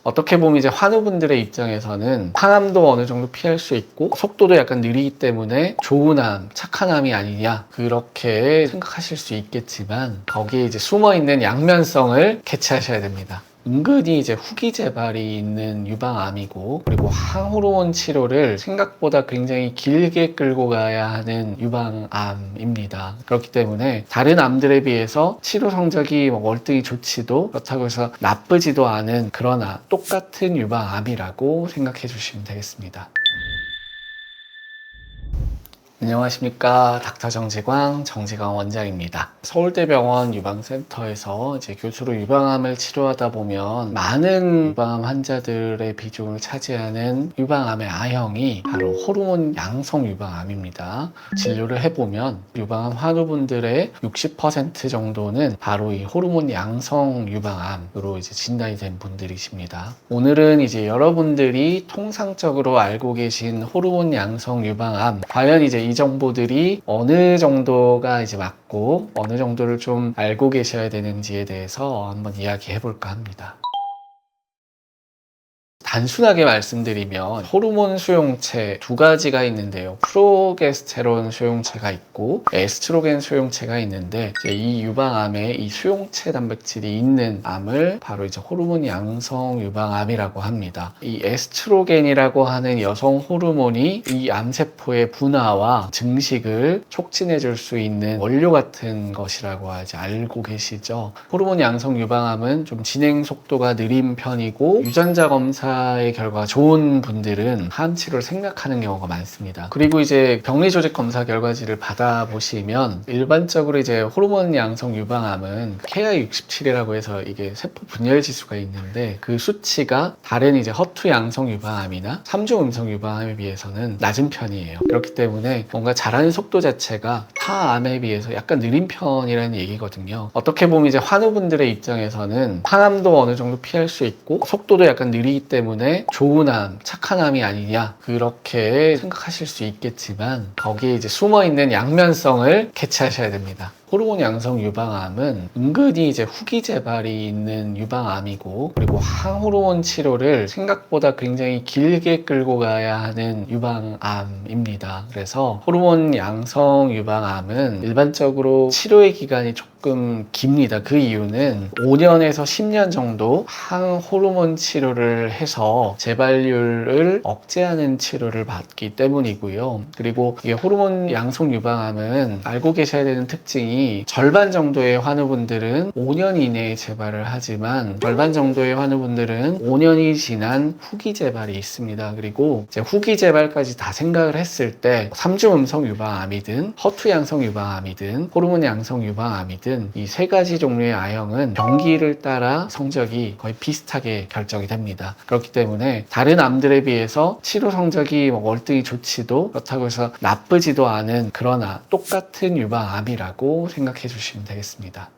어떻게 보면 이제 환우분들의 입장에서는 항암도 어느 정도 피할 수 있고 속도도 약간 느리기 때문에 좋은 암, 착한 암이 아니냐 그렇게 생각하실 수 있겠지만 거기에 이제 숨어있는 양면성을 캐치하셔야 됩니다. 은근히 이제 후기 재발이 있는 유방암이고, 그리고 항호르몬 치료를 생각보다 굉장히 길게 끌고 가야 하는 유방암입니다. 그렇기 때문에 다른 암들에 비해서 치료 성적이 월등히 좋지도 그렇다고 해서 나쁘지도 않은, 그러나 똑같은 유방암이라고 생각해 주시면 되겠습니다. 안녕하십니까. 닥터 정지광 원장입니다. 서울대병원 유방센터에서 이제 교수로 유방암을 치료하다 보면 많은 유방암 환자들의 비중을 차지하는 유방암의 A형이 바로 호르몬 양성 유방암입니다. 진료를 해보면 유방암 환우분들의 60% 정도는 바로 이 호르몬 양성 유방암으로 이제 진단이 된 분들이십니다. 오늘은 이제 여러분들이 통상적으로 알고 계신 호르몬 양성 유방암, 과연 이제 이 정보들이 어느 정도가 이제 맞고 어느 정도를 좀 알고 계셔야 되는지에 대해서 한번 이야기해 볼까 합니다. 단순하게 말씀드리면 호르몬 수용체 두 가지가 있는데요. 프로게스테론 수용체가 있고 에스트로겐 수용체가 있는데, 이제 이 유방암에 이 수용체 단백질이 있는 암을 바로 이제 호르몬 양성 유방암이라고 합니다. 이 에스트로겐이라고 하는 여성 호르몬이 이 암세포의 분화와 증식을 촉진해 줄 수 있는 원료 같은 것이라고 알고 계시죠? 호르몬 양성 유방암은 좀 진행 속도가 느린 편이고 유전자 검사의 결과가 좋은 분들은 항암 치료를 생각하는 경우가 많습니다. 그리고 이제 병리 조직 검사 결과지를 받아보시면 일반적으로 이제 호르몬 양성 유방암은 KI67이라고 해서 이게 세포 분열 지수가 있는데, 그 수치가 다른 이제 허투 양성 유방암이나 3중 음성 유방암에 비해서는 낮은 편이에요. 그렇기 때문에 뭔가 자라는 속도 자체가 타 암에 비해서 약간 느린 편이라는 얘기거든요. 어떻게 보면 이제 환우분들의 입장에서는 항암도 어느 정도 피할 수 있고 속도도 약간 느리기 때문에 좋은 암, 착한 암이 아니냐 그렇게 생각하실 수 있겠지만 거기에 이제 숨어있는 양면성을 캐치하셔야 됩니다. 호르몬 양성 유방암은 은근히 이제 후기 재발이 있는 유방암이고, 그리고 항호르몬 치료를 생각보다 굉장히 길게 끌고 가야 하는 유방암입니다. 그래서 호르몬 양성 유방암은 일반적으로 치료의 기간이 조금 깁니다. 그 이유는 5년에서 10년 정도 항호르몬 치료를 해서 재발률을 억제하는 치료를 받기 때문이고요. 그리고 이 호르몬 양성 유방암은 알고 계셔야 되는 특징이 절반 정도의 환우분들은 5년 이내에 재발을 하지만 절반 정도의 환우분들은 5년이 지난 후기 재발이 있습니다. 그리고 이제 후기 재발까지 다 생각을 했을 때 3중 음성 유방암이든 허투 양성 유방암이든 호르몬 양성 유방암이든 이 세 가지 종류의 A형은 병기를 따라 성적이 거의 비슷하게 결정이 됩니다. 그렇기 때문에 다른 암들에 비해서 치료 성적이 월등히 좋지도 그렇다고 해서 나쁘지도 않은, 그러나 똑같은 유방암이라고 생각해 주시면 되겠습니다.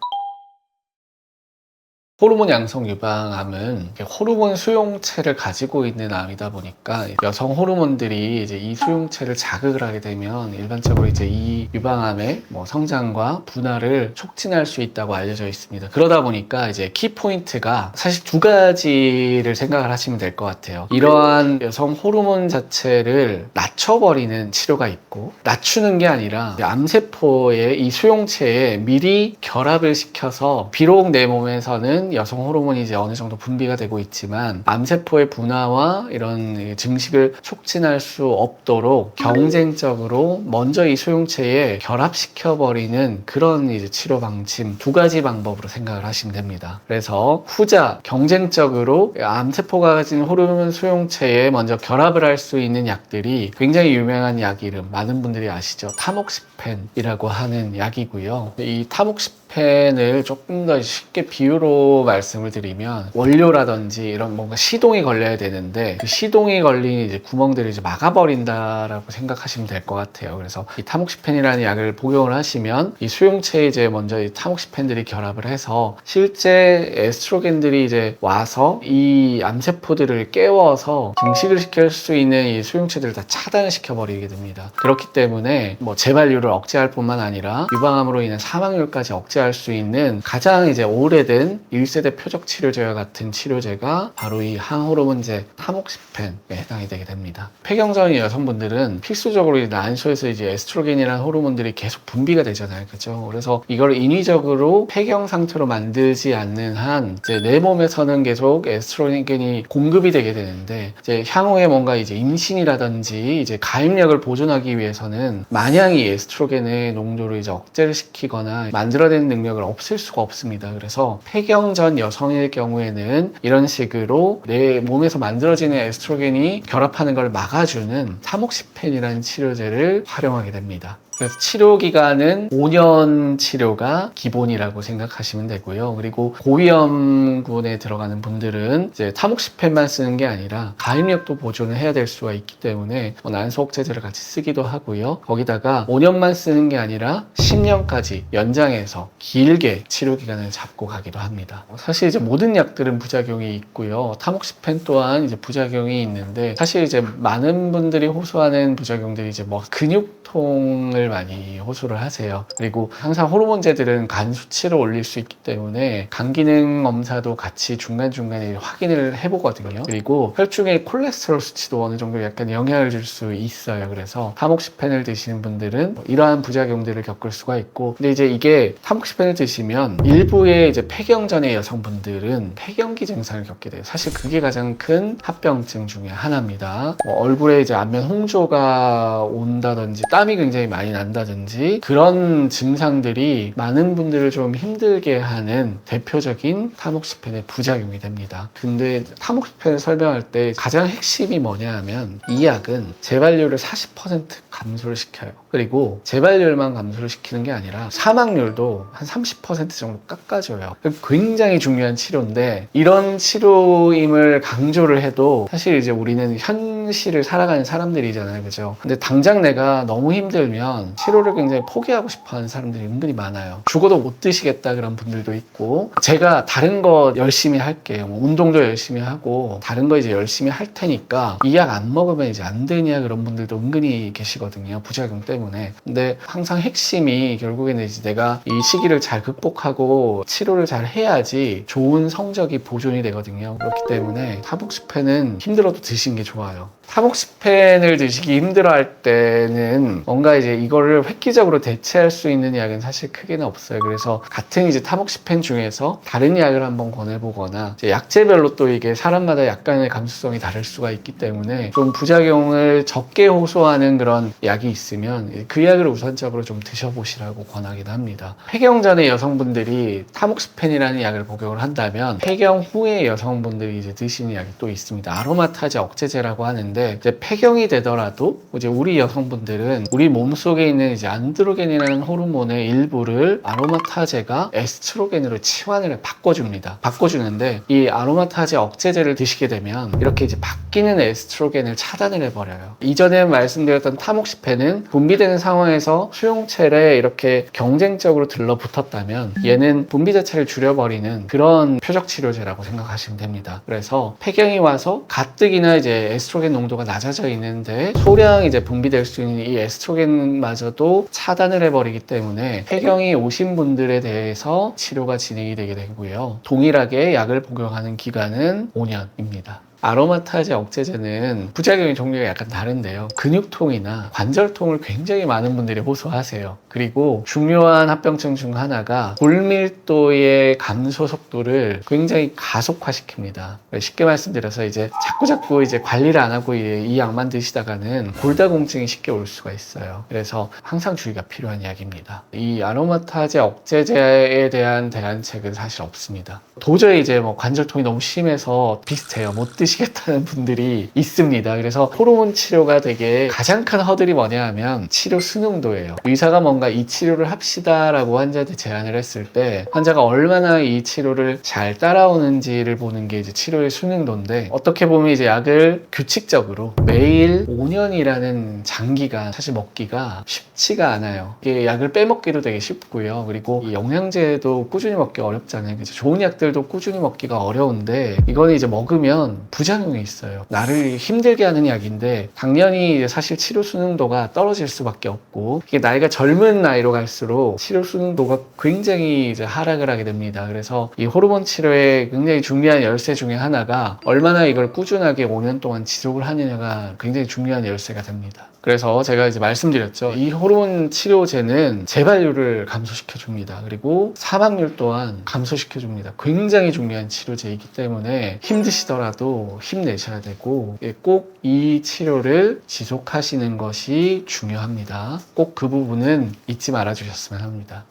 호르몬 양성 유방암은 호르몬 수용체를 가지고 있는 암이다 보니까 여성 호르몬들이 이제 이 수용체를 자극을 하게 되면 일반적으로 이제 이 유방암의 성장과 분화를 촉진할 수 있다고 알려져 있습니다. 그러다 보니까 이제 키포인트가 사실 두 가지를 생각을 하시면 될 것 같아요. 이러한 여성 호르몬 자체를 낮춰버리는 치료가 있고, 낮추는 게 아니라 암세포의 이 수용체에 미리 결합을 시켜서, 비록 내 몸에서는 여성 호르몬이 이제 어느 정도 분비가 되고 있지만 암세포의 분화와 이런 증식을 촉진할 수 없도록 경쟁적으로 먼저 이 수용체에 결합시켜버리는 그런 이제 치료 방침, 두 가지 방법으로 생각을 하시면 됩니다. 그래서 후자, 경쟁적으로 암세포가 가진 호르몬 수용체에 먼저 결합을 할 수 있는 약들이 굉장히 유명한 약 이름 많은 분들이 아시죠? 타목시펜이라고 하는 약이고요. 이 타목시펜을 조금 더 쉽게 비유로 말씀을 드리면, 원료라든지 이런 뭔가 시동이 걸려야 되는데 그 시동이 걸린 이제 구멍들을 이제 막아버린다라고 생각하시면 될 것 같아요. 그래서 이 타목시펜이라는 약을 복용을 하시면 이 수용체에 이제 먼저 이 타목시펜들이 결합을 해서 실제 에스트로겐들이 이제 와서 이 암세포들을 깨워서 증식을 시킬 수 있는 이 수용체들을 다 차단을 시켜버리게 됩니다. 그렇기 때문에 재발률을 억제할 뿐만 아니라 유방암으로 인한 사망률까지 억제할 대체할 수 있는 가장 이제 오래된 1세대 표적 치료제와 같은 치료제가 바로 이 항호르몬제 타목시펜에 해당이 되게 됩니다. 폐경전의 여성분들은 필수적으로 이 난소에서 이제 에스트로겐이라는 호르몬들이 계속 분비가 되잖아요. 그죠? 그래서 이걸 인위적으로 폐경 상태로 만들지 않는 한 이제 내 몸에서는 계속 에스트로겐이 공급이 되게 되는데 이제 향후에 뭔가 이제 임신이라든지 이제 가임력을 보존하기 위해서는 마냥 이 에스트로겐의 농도를 이제 억제를 시키거나 만들어내는 능력을 없앨 수가 없습니다. 그래서 폐경 전 여성의 경우에는 이런 식으로 내 몸에서 만들어지는 에스트로겐이 결합하는 걸 막아주는 타목시펜이라는 치료제를 활용하게 됩니다. 그래서 치료 기간은 5년 치료가 기본이라고 생각하시면 되고요. 그리고 고위험군에 들어가는 분들은 이제 타목시펜만 쓰는 게 아니라 가임력도 보존을 해야 될 수가 있기 때문에 난소 억제제를 같이 쓰기도 하고요. 거기다가 5년만 쓰는 게 아니라 10년까지 연장해서 길게 치료 기간을 잡고 가기도 합니다. 사실 이제 모든 약들은 부작용이 있고요. 타목시펜 또한 이제 부작용이 있는데 사실 이제 많은 분들이 호소하는 부작용들이 이제 뭐 근육통을 많이 호소를 하세요. 그리고 항상 호르몬제들은 간 수치를 올릴 수 있기 때문에 간 기능 검사도 같이 중간중간에 확인을 해보거든요. 그리고 혈중의 콜레스테롤 수치도 어느 정도 약간 영향을 줄 수 있어요. 그래서 타목시펜을 드시는 분들은 이러한 부작용들을 겪을 수가 있고, 근데 이제 이게 타목시펜을 드시면 일부의 이제 폐경 전의 여성분들은 폐경기 증상을 겪게 돼요. 사실 그게 가장 큰 합병증 중에 하나입니다. 얼굴에 이제 안면 홍조가 온다든지 땀이 굉장히 많이 난다든지 그런 증상들이 많은 분들을 좀 힘들게 하는 대표적인 타목시펜의 부작용이 됩니다. 근데 타목시펜을 설명할 때 가장 핵심이 뭐냐 하면 이 약은 재발률을 40% 감소를 시켜요. 그리고 재발률만 감소를 시키는 게 아니라 사망률도 한 30% 정도 깎아줘요. 굉장히 중요한 치료인데 이런 치료임을 강조를 해도 사실 이제 우리는 현실을 살아가는 사람들이잖아요. 그죠? 근데 당장 내가 너무 힘들면 치료를 굉장히 포기하고 싶어 하는 사람들이 은근히 많아요. 죽어도 못 드시겠다 그런 분들도 있고, 제가 다른 거 열심히 할게요. 뭐 운동도 열심히 하고 다른 거 이제 열심히 할 테니까 이 약 안 먹으면 이제 안 되냐 그런 분들도 은근히 계시거든요. 부작용 때문에. 근데 항상 핵심이 결국에는 이제 내가 이 시기를 잘 극복하고 치료를 잘 해야지 좋은 성적이 보존이 되거든요. 그렇기 때문에 타목시펜은 힘들어도 드시는 게 좋아요. 타목시펜을 드시기 힘들어할 때는 뭔가 이제 이거를 획기적으로 대체할 수 있는 약은 사실 크게는 없어요. 그래서 같은 이제 타목시펜 중에서 다른 약을 한번 권해보거나, 이제 약제별로 또 이게 사람마다 약간의 감수성이 다를 수가 있기 때문에 좀 부작용을 적게 호소하는 그런 약이 있으면 그 약을 우선적으로 좀 드셔보시라고 권하기도 합니다. 폐경 전에 여성분들이 타목시펜이라는 약을 복용을 한다면 폐경 후에 여성분들이 이제 드시는 약이 또 있습니다. 아로마타제 억제제라고 하는데, 이제 폐경이 되더라도 이제 우리 여성분들은 우리 몸속에 있는 이제 안드로겐이라는 호르몬의 일부를 아로마타제가 에스트로겐으로 치환을 바꿔주는데 이 아로마타제 억제제를 드시게 되면 이렇게 이제 바뀌는 에스트로겐을 차단을 해버려요. 이전에 말씀드렸던 타목시펜은 분비되는 상황에서 수용체에 이렇게 경쟁적으로 들러붙었다면 얘는 분비 자체를 줄여버리는 그런 표적 치료제라고 생각하시면 됩니다. 그래서 폐경이 와서 가뜩이나 이제 에스트로겐 농도가 낮아져 있는데 소량 이제 분비될 수 있는 이 에스트로겐마저도 차단을 해버리기 때문에 폐경이 오신 분들에 대해서 치료가 진행이 되게 되고요. 동일하게 약을 복용하는 기간은 5년입니다. 아로마타제 억제제는 부작용의 종류가 약간 다른데요. 근육통이나 관절통을 굉장히 많은 분들이 호소하세요. 그리고 중요한 합병증 중 하나가 골밀도의 감소 속도를 굉장히 가속화시킵니다. 쉽게 말씀드려서 이제 자꾸 이제 관리를 안 하고 이 약만 드시다가는 골다공증이 쉽게 올 수가 있어요. 그래서 항상 주의가 필요한 약입니다. 이 아로마타제 억제제에 대한 대안책은 사실 없습니다. 도저히 이제 뭐 관절통이 너무 심해서 비슷해요. 못 드시겠다는 분들이 있습니다. 그래서 호르몬 치료가 되게 가장 큰 허들이 뭐냐 하면 치료 수능도예요. 의사가 뭔가 이 치료를 합시다라고 환자한테 제안을 했을 때 환자가 얼마나 이 치료를 잘 따라오는지를 보는 게 이제 치료의 수능도인데, 어떻게 보면 이제 약을 규칙적으로 장기적으로 매일 5년이라는 장기간 사실 먹기가 쉽지가 않아요. 이게 약을 빼먹기도 되게 쉽고요. 그리고 이 영양제도 꾸준히 먹기 어렵잖아요. 그죠? 좋은 약들도 꾸준히 먹기가 어려운데 이거는 이제 먹으면 부작용이 있어요. 나를 힘들게 하는 약인데 당연히 이제 사실 치료 수능도가 떨어질 수밖에 없고 이게 나이가 젊은 나이로 갈수록 치료 수능도가 굉장히 이제 하락을 하게 됩니다. 그래서 이 호르몬 치료의 굉장히 중요한 열쇠 중에 하나가 얼마나 이걸 꾸준하게 5년 동안 지속을 하느냐가 굉장히 중요한 열쇠가 됩니다. 그래서 제가 이제 말씀드렸죠. 이 호르몬 치료제는 재발률을 감소시켜 줍니다. 그리고 사망률 또한 감소시켜 줍니다. 굉장히 중요한 치료제이기 때문에 힘드시더라도 힘내셔야 되고 꼭 이 치료를 지속하시는 것이 중요합니다. 꼭 그 부분은 잊지 말아 주셨으면 합니다.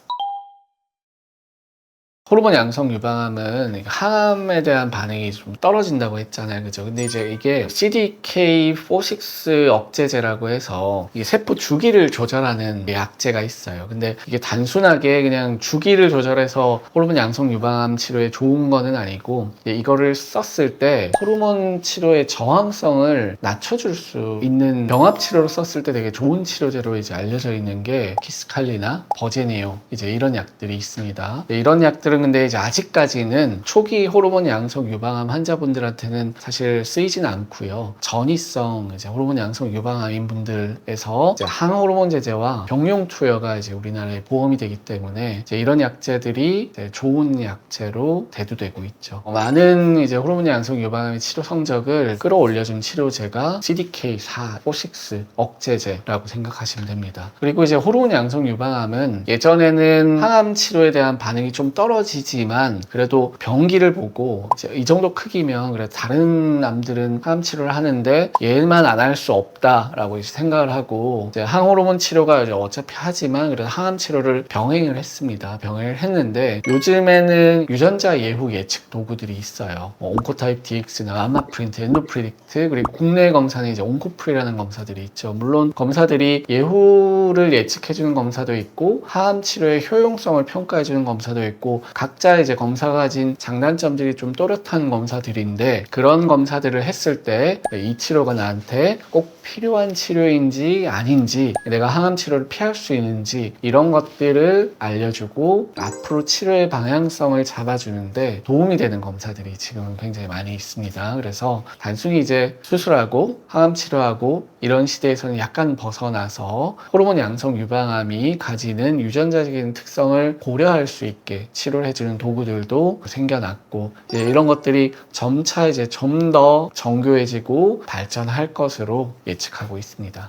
호르몬 양성 유방암은 항암에 대한 반응이 좀 떨어진다고 했잖아요. 그죠? 근데 이제 이게 CDK4/6 억제제라고 해서 이게 세포 주기를 조절하는 약제가 있어요. 근데 이게 단순하게 그냥 주기를 조절해서 호르몬 양성 유방암 치료에 좋은 거는 아니고 이거를 썼을 때 호르몬 치료의 저항성을 낮춰줄 수 있는 병합 치료로 썼을 때 되게 좋은 치료제로 이제 알려져 있는 게 키스칼리나 버제니오 이제 이런 약들이 있습니다. 이런 약들은 근데 이제 아직까지는 초기 호르몬 양성 유방암 환자분들한테는 사실 쓰이진 않고요. 전이성 이제 호르몬 양성 유방암인 분들에서 이제 항호르몬 제제와 병용 투여가 이제 우리나라에 보험이 되기 때문에 이제 이런 약제들이 이제 좋은 약제로 대두되고 있죠. 많은 이제 호르몬 양성 유방암의 치료 성적을 끌어올려준 치료제가 CDK4/6 억제제라고 생각하시면 됩니다. 그리고 이제 호르몬 양성 유방암은 예전에는 항암 치료에 대한 반응이 좀 떨어지지만 그래도 병기를 보고 이제 이 정도 크기면 그래 다른 암들은 항암 치료를 하는데 얘만 안 할 수 없다라고 이제 생각을 하고 이제 항호르몬 치료가 이제 어차피 하지만 그래도 항암 치료를 병행을 했습니다. 병행을 했는데 요즘에는 유전자 예후 예측 도구들이 있어요. 온코타입 DX나 아마프린트, 엔도프리딕트 그리고 국내 검사는 이제 온코프리라는 검사들이 있죠. 물론 검사들이 예후를 예측해주는 검사도 있고 항암 치료의 효용성을 평가해주는 검사도 있고 각자 이제 검사가 가진 장단점들이 좀 또렷한 검사들인데 그런 검사들을 했을 때 이 치료가 나한테 꼭 필요한 치료인지 아닌지 내가 항암 치료를 피할 수 있는지 이런 것들을 알려주고 앞으로 치료의 방향성을 잡아주는데 도움이 되는 검사들이 지금 굉장히 많이 있습니다. 그래서 단순히 이제 수술하고 항암 치료하고 이런 시대에서는 약간 벗어나서 호르몬 양성 유방암이 가지는 유전자적인 특성을 고려할 수 있게 치료를 해주는 도구들도 생겨났고 이런 것들이 점차 이제 좀 더 정교해지고 발전할 것으로 예측하고 있습니다.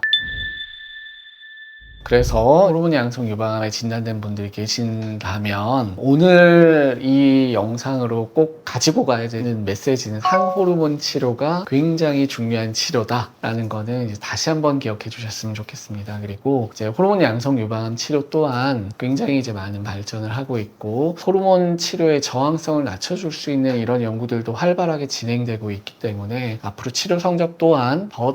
그래서 호르몬 양성 유방암에 진단된 분들이 계신다면 오늘 이 영상으로 꼭 가지고 가야 되는 메시지는 항호르몬 치료가 굉장히 중요한 치료다라는 거는 이제 다시 한번 기억해 주셨으면 좋겠습니다. 그리고 이제 호르몬 양성 유방암 치료 또한 굉장히 이제 많은 발전을 하고 있고 호르몬 치료의 저항성을 낮춰줄 수 있는 이런 연구들도 활발하게 진행되고 있기 때문에 앞으로 치료 성적 또한 더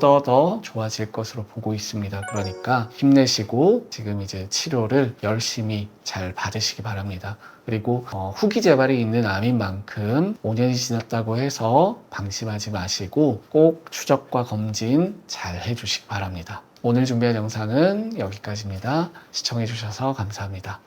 좋아질 것으로 보고 있습니다. 그러니까 힘내시고 지금 이제 치료를 열심히 잘 받으시기 바랍니다. 그리고 후기 재발이 있는 암인 만큼 5년이 지났다고 해서 방심하지 마시고 꼭 추적과 검진 잘 해주시기 바랍니다. 오늘 준비한 영상은 여기까지입니다. 시청해 주셔서 감사합니다.